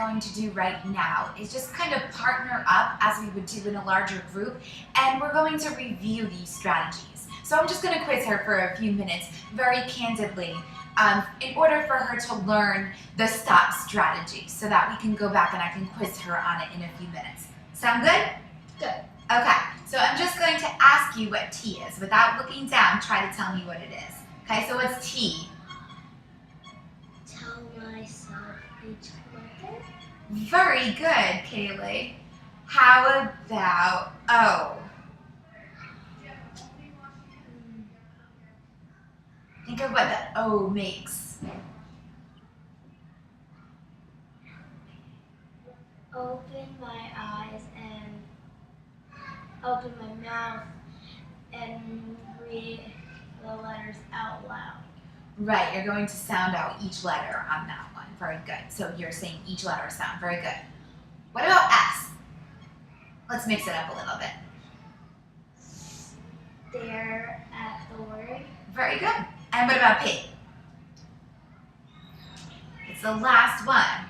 going to do right now is just kind of partner up as we would do in a larger group, and we're going to review these strategies. So I'm just going to quiz her for a few minutes, very candidly, in order for her to learn the stop strategy so that we can go back and I can quiz her on it in a few minutes. Sound good? Good. Okay, so I'm just going to ask you what T is. Without looking down, try to tell me what it is. Okay, so what's T? Tell myself each letter. Very good, Kaylee. How about O? Think of what the O makes. Open my eyes and open my mouth and read the letters out loud. Right, you're going to sound out each letter on that one. Very good. So you're saying each letter sound. Very good. What about S? Let's mix it up a little bit. Stare at the word. Very good. And what about P? It's the last one.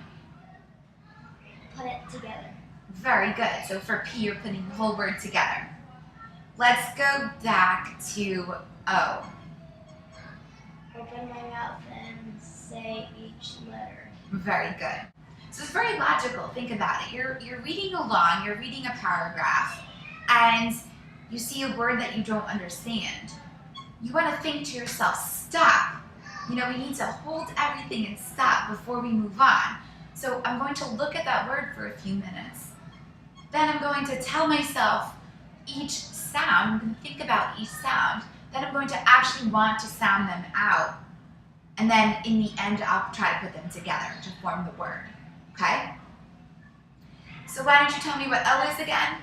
Put it together. Very good. So for P, you're putting the whole word together. Let's go back to O. Open my mouth and say each letter. Very good. So it's very logical. Think about it. You're reading along, you're reading a paragraph, and you see a word that you don't understand. You want to think to yourself, stop. You know, we need to hold everything and stop before we move on. So I'm going to look at that word for a few minutes. Then I'm going to tell myself each sound. I'm going to think about each sound. Then I'm going to actually want to sound them out. And then in the end, I'll try to put them together to form the word. Okay? So why don't you tell me what L is again?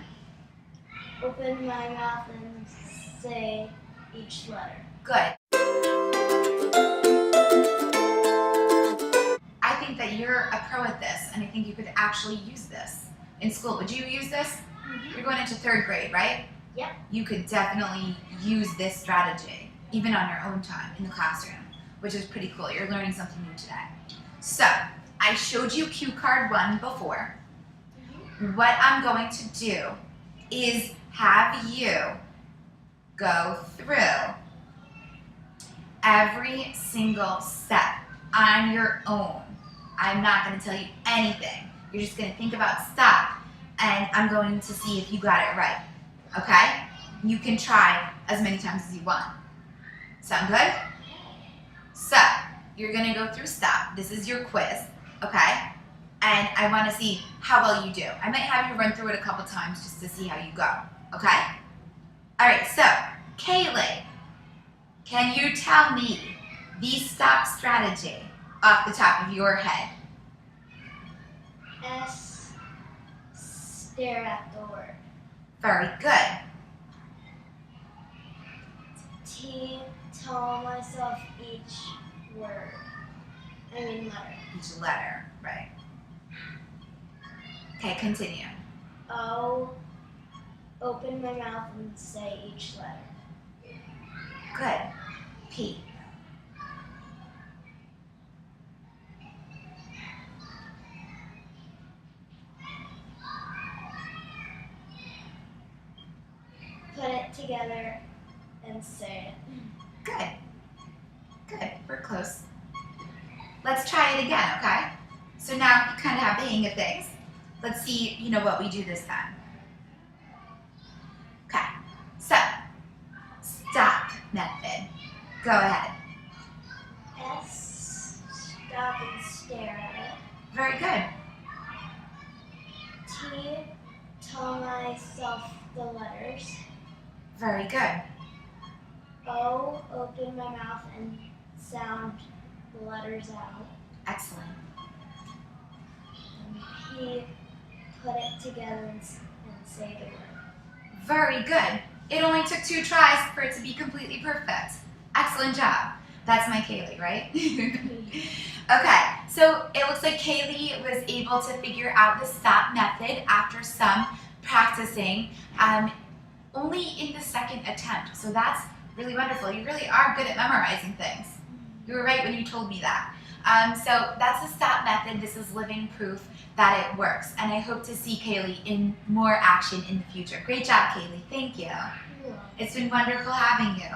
Open my mouth and say each letter. Good. I think that you're a pro at this, and I think you could actually use this in school. Would you use this? Mm-hmm. You're going into 3rd grade, right? Yep. You could definitely use this strategy, even on your own time in the classroom, which is pretty cool. You're learning something new today. So, I showed you cue card 1 before. Mm-hmm. What I'm going to do is have you go through every single step on your own. I'm not going to tell you anything. You're just going to think about stop, and I'm going to see if you got it right. Okay? You can try as many times as you want. Sound good? So, you're going to go through stop. This is your quiz, okay? And I want to see how well you do. I might have you run through it a couple times just to see how you go, okay? All right, so, Kaylee, can you tell me the stop strategy off the top of your head? S. Stare at the word. Very good. T. Tell myself each word. Letter. Each letter, right. Okay, continue. O. Open my mouth and say each letter. Good. P. Put it together and say it. Good. Good. We're close. Let's try it again, okay? So now you kind of have the hang of things. Let's see, what we do this time. Okay. So, stop method. Go ahead. S. Stop and stare at it. Very good. T. Tell myself the letters. Very good. O. Open my mouth and sound the letters out. Excellent. And P. Put it together and say the word. Very good. It only took 2 tries for it to be completely perfect. Excellent job. That's my Kaylee, right? Okay, so it looks like Kaylee was able to figure out the stop method after some practicing, only in the 2nd attempt. So that's really wonderful. You really are good at memorizing things. You were right when you told me that. So that's a stop method. This is living proof that it works. And I hope to see Kaylee in more action in the future. Great job, Kaylee. Thank you. Yeah. It's been wonderful having you.